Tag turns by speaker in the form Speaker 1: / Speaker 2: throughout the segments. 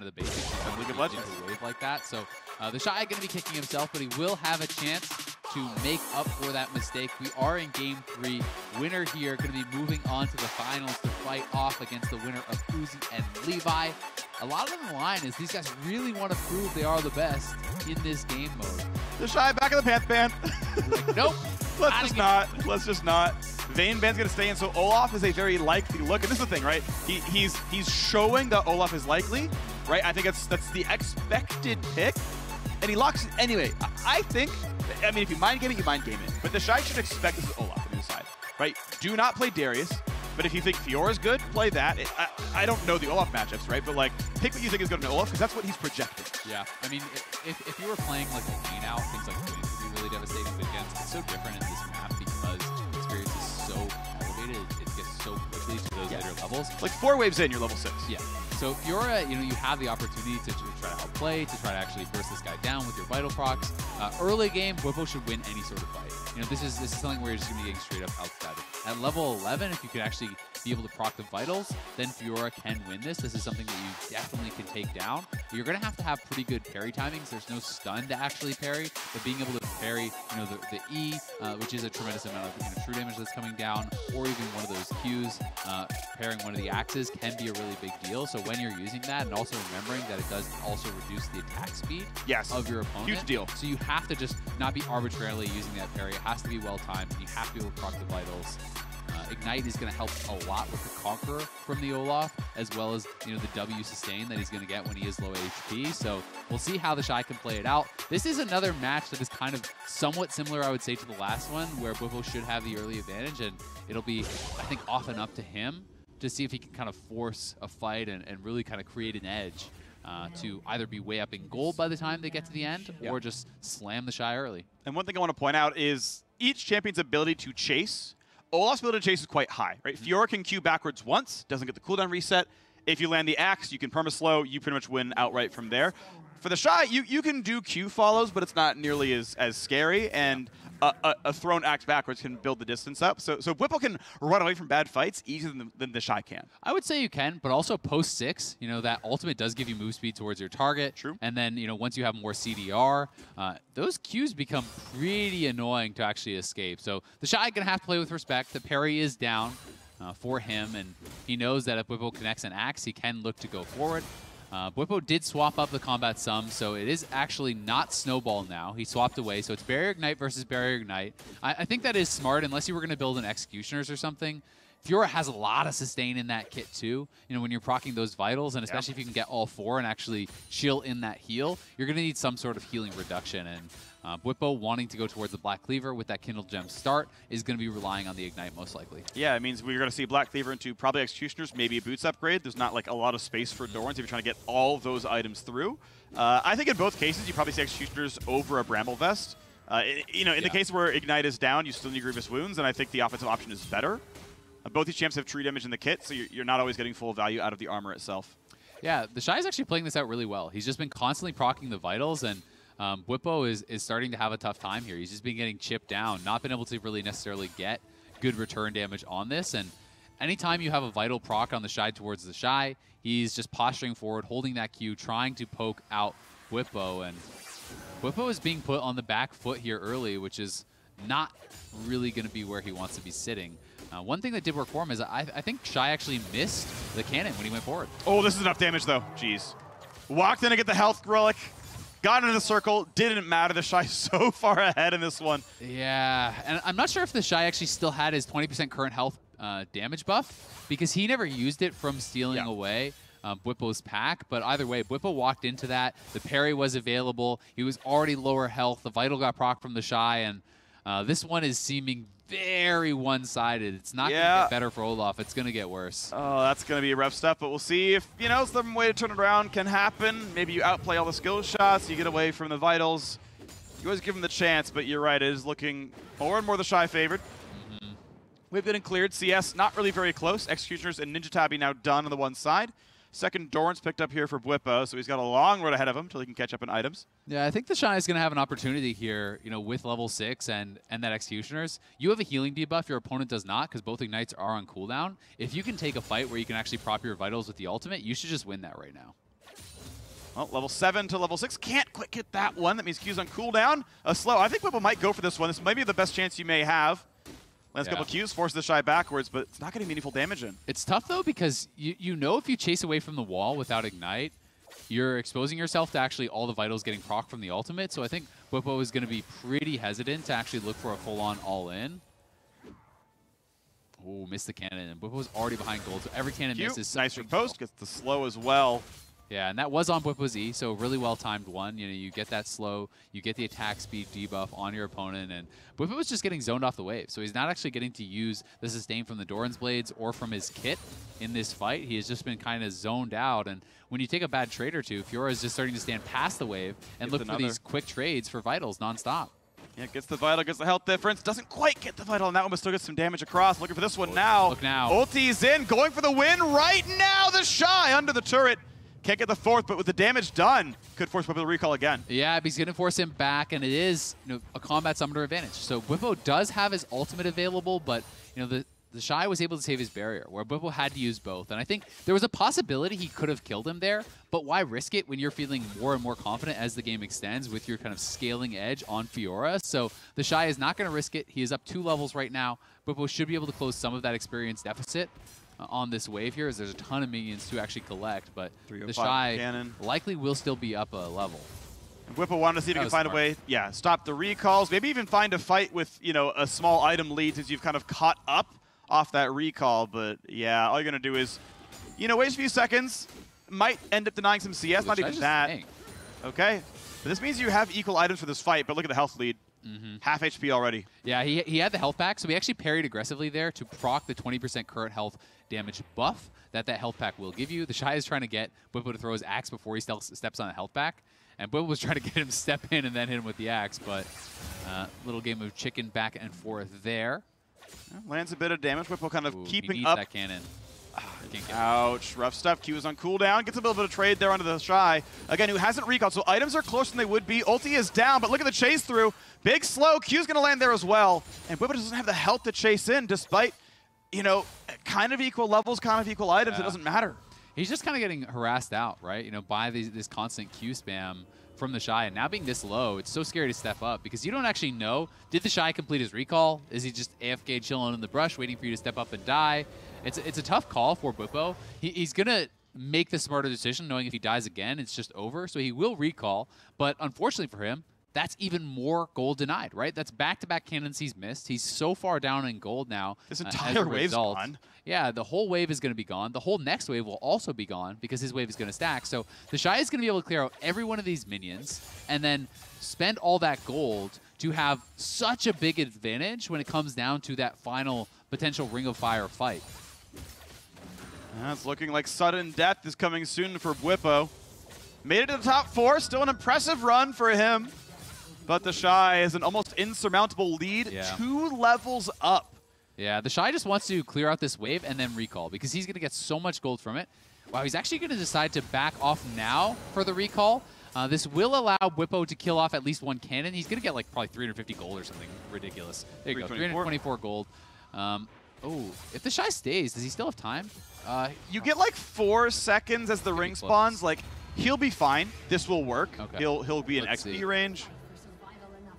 Speaker 1: the basics.
Speaker 2: Really good legend.
Speaker 1: A wave like that. So TheShy going to be kicking himself, but he will have a chance to make up for that mistake. We are in Game 3. Winner here going to be moving on to the finals to fight off against the winner of Uzi and Levi. A lot of the line is these guys really want to prove they are the best in this game mode.
Speaker 2: TheShy back in the Pants Band.
Speaker 1: Like, nope.
Speaker 2: Let's just not. Vayne Band's gonna stay in, so Olaf is a very likely look. And this is the thing, right? He's showing that Olaf is likely, right? I think that's the expected pick. And he locks it anyway. I think, I mean, if you mind game it, you mind game it. But TheShy should expect this is Olaf on his side, right? Do not play Darius. But if you think Fiora's good, play that. I don't know the Olaf matchups, right? But like, pick what you think is good in Olaf, because that's what he's projecting.
Speaker 1: Yeah, I mean, if you were playing like a lane out, things like Twins would be really devastating. But again, it's so different in this map because experience is so elevated. It gets so quickly to those later levels.
Speaker 2: Like 4 waves in, you're level 6.
Speaker 1: Yeah. So Fiora, you have the opportunity to try to outplay, to try to actually burst this guy down with your vital procs. Early game, Bwipo should win any sort of fight. This is something where you're just going to be getting straight up outside. At level 11, if you can actually be able to proc the vitals, then Fiora can win this. This is something that you definitely can take down. But you're going to have pretty good parry timings. There's no stun to actually parry, but being able to parry, the E, which is a tremendous amount of true damage that's coming down, or even one of those Qs, parrying one of the axes can be a really big deal. So when you're using that, and also remembering that it does also reduce the attack speed of your opponent.
Speaker 2: Huge deal.
Speaker 1: So you have to just not be arbitrarily using that parry. It has to be well timed, and you have to be able to proc the vitals. Ignite is going to help a lot with the Conqueror from the Olaf, as well as the W sustain that he's going to get when he is low HP. So we'll see how TheShy can play it out. This is another match that is kind of somewhat similar, I would say, to the last one, where Bwipo should have the early advantage, and it'll be, I think, often up to him to see if he can kind of force a fight and really kind of create an edge to either be way up in gold by the time they get to the end, or just slam TheShy early.
Speaker 2: And one thing I want to point out is each champion's ability to chase. Olaf's ability to chase is quite high, right? Fiora can Q backwards once, doesn't get the cooldown reset. If you land the axe, you can perma-slow, you pretty much win outright from there. For TheShy, you can do Q follows, but it's not nearly as scary, and a thrown axe backwards can build the distance up. So Bwipo can run away from bad fights easier than TheShy can.
Speaker 1: I would say you can, but also post 6, that ultimate does give you move speed towards your target.
Speaker 2: True.
Speaker 1: And then, once you have more CDR, those Qs become pretty annoying to actually escape. So TheShy gonna have to play with respect. The parry is down for him, and he knows that if Bwipo connects an axe, he can look to go forward. Bwipo did swap up the combat sum, so it is actually not Snowball now. He swapped away, so it's Barrier Ignite versus Barrier Ignite. I think that is smart, unless you were going to build an Executioners or something. Fiora has a lot of sustain in that kit too. When you're proccing those vitals, and especially if you can get all 4 and actually chill in that heal, you're going to need some sort of healing reduction. And Bwipo wanting to go towards the Black Cleaver with that Kindle Gem start is going to be relying on the Ignite most likely. Yeah,
Speaker 2: it means we're going to see Black Cleaver into probably Executioners, maybe a Boots upgrade. There's not like a lot of space for Dorans if you're trying to get all those items through. I think in both cases, you probably see Executioners over a Bramble Vest. In the case where Ignite is down, you still need Grievous Wounds, and I think the offensive option is better. Both these champs have true damage in the kit, so you're not always getting full value out of the armor itself.
Speaker 1: Yeah, TheShy is actually playing this out really well. He's just been constantly proccing the vitals, and Bwipo is starting to have a tough time here. He's just been getting chipped down, not been able to really necessarily get good return damage on this. And anytime you have a vital proc on TheShy towards TheShy, he's just posturing forward, holding that Q, trying to poke out Bwipo. And Bwipo is being put on the back foot here early, which is not really going to be where he wants to be sitting. One thing that did work for him is I think TheShy actually missed the cannon when he went forward.
Speaker 2: Oh, this is enough damage, though. Jeez. Walked in to get the health relic, got into the circle, didn't matter. TheShy so far ahead in this one.
Speaker 1: Yeah, and I'm not sure if TheShy actually still had his 20% current health damage buff, because he never used it from stealing away Bwipo's pack. But either way, Bwipo walked into that. The parry was available. He was already lower health. The vital got proc from TheShy, and this one is seeming very one-sided. It's not going to get better for Olaf. It's going to get worse.
Speaker 2: Oh, that's going to be a rough stuff, but we'll see if, some way to turn it around can happen. Maybe you outplay all the skill shots, you get away from the vitals. You always give him the chance, but you're right, it is looking more and more TheShy favored. We've been cleared. CS not really very close. Executioners and Ninja Tabby now done on the one side. Second Doran's picked up here for Bwipo, so he's got a long road ahead of him until he can catch up in items.
Speaker 1: Yeah, I think TheShy is going to have an opportunity here, with level 6 and that Executioners. You have a healing debuff, your opponent does not, because both Ignites are on cooldown. If you can take a fight where you can actually prop your vitals with the ultimate, you should just win that right now.
Speaker 2: Well, level 7 to level 6. Can't quite get that one. That means Q's on cooldown. Slow. I think Bwipo might go for this one. This might be the best chance you may have. Lands a couple Qs, forces TheShy backwards, but it's not getting meaningful damage in.
Speaker 1: It's tough, though, because you know if you chase away from the wall without Ignite, you're exposing yourself to actually all the vitals getting proc from the ultimate. So I think Bwipo is going to be pretty hesitant to actually look for a full-on all-in. Oh, missed the cannon. And Bwipo's already behind gold, so every cannon misses.
Speaker 2: Nice riposte, gets the slow as well.
Speaker 1: Yeah, and that was on Bwipo's E, so really well-timed one. You know, you get that slow, you get the attack speed debuff on your opponent, and Bwipo was just getting zoned off the wave, so he's not actually getting to use the sustain from the Doran's Blades or from his kit in this fight. He has just been kind of zoned out, and when you take a bad trade or two, Fiora is just starting to stand past the wave and look for these quick trades for vitals nonstop.
Speaker 2: Yeah, gets the vital, gets the health difference. Doesn't quite get the vital on that one, but still gets some damage across. Looking for this one now.
Speaker 1: Look now.
Speaker 2: Ulti's in, going for the win right now. TheShy under the turret. Can't get the fourth, but with the damage done, could force Bwipo to recall again.
Speaker 1: Yeah, he's going to force him back, and it is a combat summoner advantage. So Bwipo does have his ultimate available, but TheShy was able to save his barrier, where Bwipo had to use both. And I think there was a possibility he could have killed him there, but why risk it when you're feeling more and more confident as the game extends with your kind of scaling edge on Fiora? So TheShy is not going to risk it. He is up 2 levels right now. Bwipo should be able to close some of that experience deficit on this wave here, as there's a ton of minions to actually collect, but TheShy likely will still be up a level.
Speaker 2: And Bwipo wanted to see if he can find a way, stop the recalls, maybe even find a fight with, a small item lead since you've kind of caught up off that recall, but yeah, all you're going to do is, wait a few seconds, might end up denying some CS, not even that. Okay, but this means you have equal items for this fight, but look at the health lead. Half HP already.
Speaker 1: Yeah, he had the health pack, so he actually parried aggressively there to proc the 20% current health damage buff that health pack will give you. TheShy is trying to get Bwipo to throw his axe before he steps on a health pack, and Bwipo was trying to get him to step in and then hit him with the axe, but little game of chicken back and forth there.
Speaker 2: Lands a bit of damage. Bwipo kind of keeping
Speaker 1: he needs
Speaker 2: up.
Speaker 1: That cannon.
Speaker 2: Ouch, rough stuff. Q is on cooldown. Gets a little bit of trade there onto TheShy. Again, who hasn't recalled, so items are closer than they would be. Ulti is down, but look at the chase through. Big slow. Q's going to land there as well. And Bwipo doesn't have the health to chase in, despite, kind of equal levels, kind of equal items. It doesn't matter.
Speaker 1: He's just kind of getting harassed out, right? By this constant Q spam from TheShy, and now being this low, it's so scary to step up because you don't actually know, did TheShy complete his recall? Is he just AFK chilling in the brush waiting for you to step up and die? It's a tough call for Bwipo. He's going to make the smarter decision knowing if he dies again, it's just over, so he will recall, but unfortunately for him, that's even more gold denied, right? That's back-to-back cannons he's missed. He's so far down in gold now.
Speaker 2: This entire wave's gone.
Speaker 1: Yeah, the whole wave is going to be gone. The whole next wave will also be gone because his wave is going to stack. So TheShy is going to be able to clear out every one of these minions and then spend all that gold to have such a big advantage when it comes down to that final potential Ring of Fire fight.
Speaker 2: It's looking like sudden death is coming soon for Bwipo. Made it to the top 4, still an impressive run for him. But TheShy is an almost insurmountable lead, 2 levels up.
Speaker 1: Yeah, TheShy just wants to clear out this wave and then recall because he's going to get so much gold from it. Wow, he's actually going to decide to back off now for the recall. This will allow Bwipo to kill off at least 1 cannon. He's going to get like probably 350 gold or something ridiculous. There you go, 324 gold. If TheShy stays, does he still have time?
Speaker 2: You get like 4 seconds as the ring spawns. Like, he'll be fine. This will work. Okay. He'll be in XP range.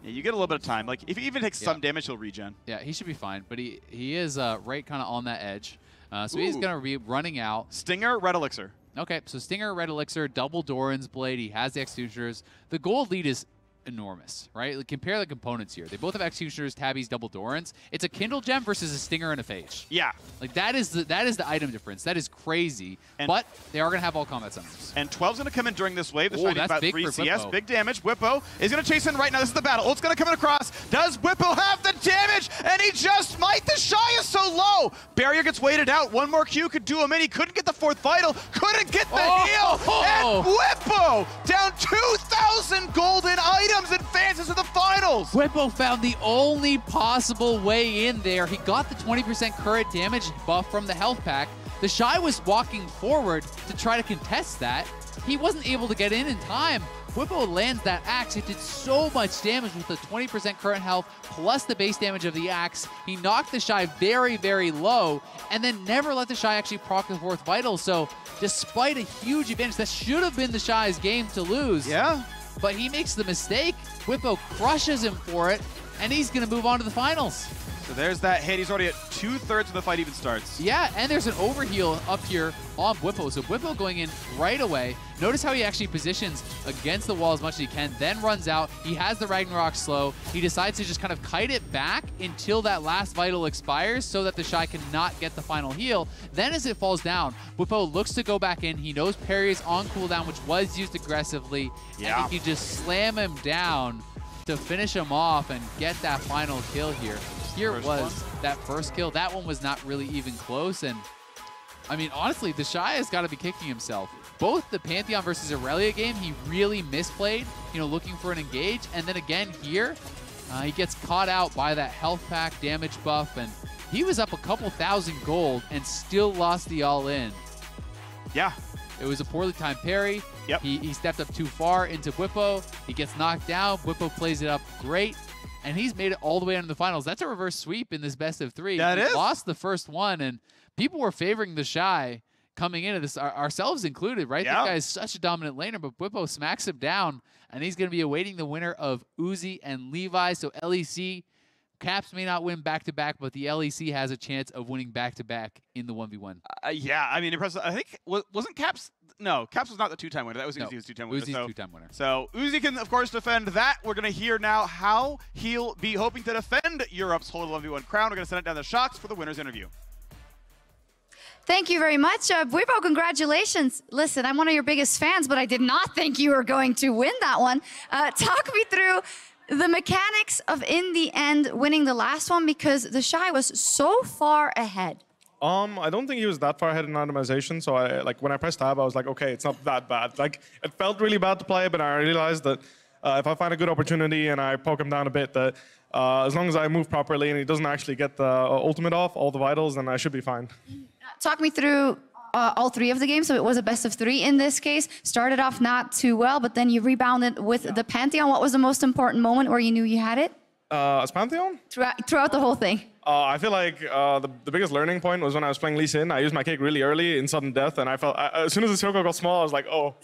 Speaker 2: Yeah, you get a little bit of time. Like, if he even takes some damage, he'll regen.
Speaker 1: Yeah, he should be fine. But he is right kind of on that edge. So he's going to be running out.
Speaker 2: Stinger, Red Elixir.
Speaker 1: Okay, so Stinger, Red Elixir, double Doran's Blade. He has the Executioners. The gold lead is enormous, right? Like, compare the components here. They both have Executioners, Tabbies, double Dorans. It's a Kindle Gem versus a Stinger and a Phage.
Speaker 2: Yeah.
Speaker 1: Like, that is the item difference. That is crazy. But they are going to have all combat summoners.
Speaker 2: And 12's going to come in during this wave.
Speaker 1: That's
Speaker 2: about
Speaker 1: big
Speaker 2: 3
Speaker 1: for
Speaker 2: CS.
Speaker 1: Bwipo.
Speaker 2: Big damage. Bwipo is going to chase in right now. This is the battle. Ult's going to come in across. Does Bwipo have the damage? And he just might. TheShy is so low. Barrier gets weighted out. 1 more Q could do him in. He couldn't get the 4th vital. Couldn't get the heal. And Bwipo down 2,000 golden items and advances to the finals.
Speaker 1: Bwipo found the only possible way in there. He got the 20% current damage buff from the health pack. TheShy was walking forward to try to contest that, he wasn't able to get in time. Bwipo lands that axe. It did so much damage with the 20% current health plus the base damage of the axe. He knocked TheShy very, very low and then never let TheShy actually proc the 4th vital. So despite a huge advantage, that should have been TheShy's game to lose.
Speaker 2: Yeah.
Speaker 1: But he makes the mistake. Bwipo crushes him for it, and he's going to move on to the finals.
Speaker 2: So there's that hit. He's already at 2/3 of the fight even starts.
Speaker 1: Yeah, and there's an overheal up here on Bwipo. So Bwipo going in right away. Notice how he actually positions against the wall as much as he can, then runs out. He has the Ragnarok slow. He decides to just kind of kite it back until that last vital expires so that TheShy cannot get the final heal. Then as it falls down, Bwipo looks to go back in. He knows parry is on cooldown, which was used aggressively.
Speaker 2: Yeah.
Speaker 1: And he can just slam him down to finish him off and get that final kill here. Here was that first kill. That one was not really even close. And I mean, honestly, TheShy has got to be kicking himself. Both the Pantheon versus Aurelia game, he really misplayed, you know, looking for an engage. And then again here, he gets caught out by that health pack damage buff. And he was up a couple thousand gold and still lost the all-in.
Speaker 2: Yeah.
Speaker 1: It was a poorly timed parry.
Speaker 2: Yep.
Speaker 1: He stepped up too far into Bwipo. He gets knocked down. Bwipo plays it up great. And he's made it all the way into the finals. That's a reverse sweep in this best of 3.
Speaker 2: That is.
Speaker 1: Lost the first one, and people were favoring TheShy coming into this, ourselves included, right?
Speaker 2: Yeah.
Speaker 1: That guy is such a dominant laner, but Bwipo smacks him down, and he's going to be awaiting the winner of Uzi and Levi. So LEC, Caps may not win back-to-back, but the LEC has a chance of winning back-to-back in the 1v1.
Speaker 2: Yeah, I mean, impressive. I think, wasn't Caps? No, Caps was not the 2-time winner. That was Uzi's 2-time winner.
Speaker 1: Uzi's 2-time winner.
Speaker 2: So Uzi can, of course, defend that. We're going to hear now how he'll be hoping to defend Europe's whole 1v1 crown. We're going to send it down to Shox for the winner's interview.
Speaker 3: Thank you very much. Bwipo, congratulations. Listen, I'm one of your biggest fans, but I did not think you were going to win that one. Talk me through the mechanics of, in the end, winning the last one, because TheShy was so far ahead.
Speaker 4: I don't think he was that far ahead in randomization. So when I pressed tab, I was like, okay, it's not that bad. Like, it felt really bad to play, but I realized that if I find a good opportunity and I poke him down a bit, that as long as I move properly and he doesn't actually get the ultimate off, all the vitals, then I should be fine.
Speaker 3: Talk me through all 3 of the games. So it was a best of 3 in this case. Started off not too well, but then you rebounded with the Pantheon. What was the most important moment where you knew you had it?
Speaker 4: As Pantheon?
Speaker 3: Throughout the whole thing.
Speaker 4: I feel like the biggest learning point was when I was playing Lee Sin. I used my kick really early in sudden death, and I felt as soon as the circle got small, I was like, oh.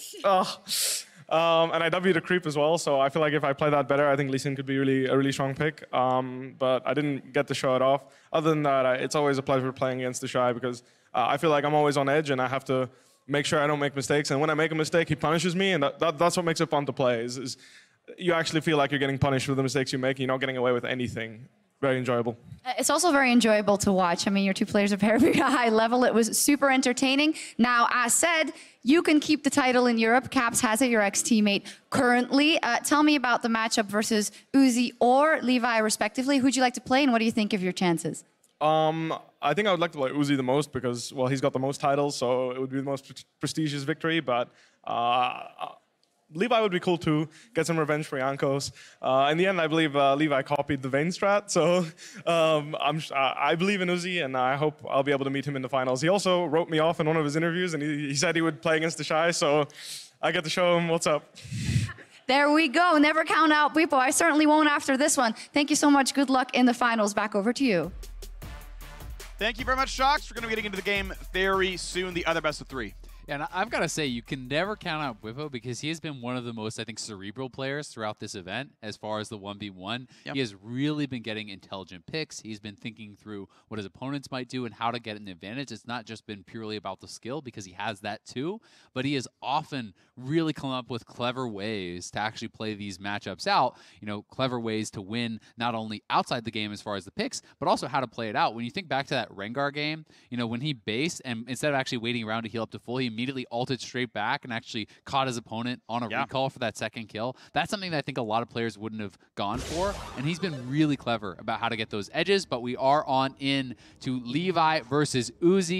Speaker 4: And I W'd a creep as well, so I feel like if I play that better, I think Lee Sin could be a really strong pick. But I didn't get to show it off. Other than that, it's always a pleasure playing against TheShy because I feel like I'm always on edge, and I have to make sure I don't make mistakes. And when I make a mistake, he punishes me, and that's what makes it fun to play. Is you actually feel like you're getting punished for the mistakes you make. You're not getting away with anything. Very enjoyable.
Speaker 3: It's also very enjoyable to watch. I mean, your 2 players are very high level. It was super entertaining. Now, as said, you can keep the title in Europe. Caps has it, your ex-teammate currently. Tell me about the matchup versus Uzi or Levi, respectively. Who'd you like to play, and what do you think of your chances?
Speaker 4: I think I would like to play Uzi the most because, well, he's got the most titles, so it would be the most prestigious victory. But Levi would be cool too, get some revenge for Jankos. In the end, I believe Levi copied the Vayne strat, so I believe in Uzi, and I hope I'll be able to meet him in the finals. He also wrote me off in one of his interviews, and he said he would play against TheShy, so I get to show him what's up.
Speaker 3: There we go. Never count out Bwipo. I certainly won't after this one. Thank you so much. Good luck in the finals. Back over to you.
Speaker 2: Thank you very much, Shox. We're going to be getting into the game very soon, the other best of 3.
Speaker 1: And I've got to say, you can never count out Bwipo because he has been one of the most, I think, cerebral players throughout this event as far as the 1v1. Yep. He has really been getting intelligent picks. He's been thinking through what his opponents might do and how to get an advantage. It's not just been purely about the skill because he has that too, but he has often really come up with clever ways to actually play these matchups out, you know, clever ways to win not only outside the game as far as the picks, but also how to play it out. When you think back to that Rengar game, you know, when he based and instead of actually waiting around to heal up to full, he immediately ulted straight back and actually caught his opponent on a recall for that second kill. That's something that I think a lot of players wouldn't have gone for, and he's been really clever about how to get those edges, but we are on in to Levi versus Uzi.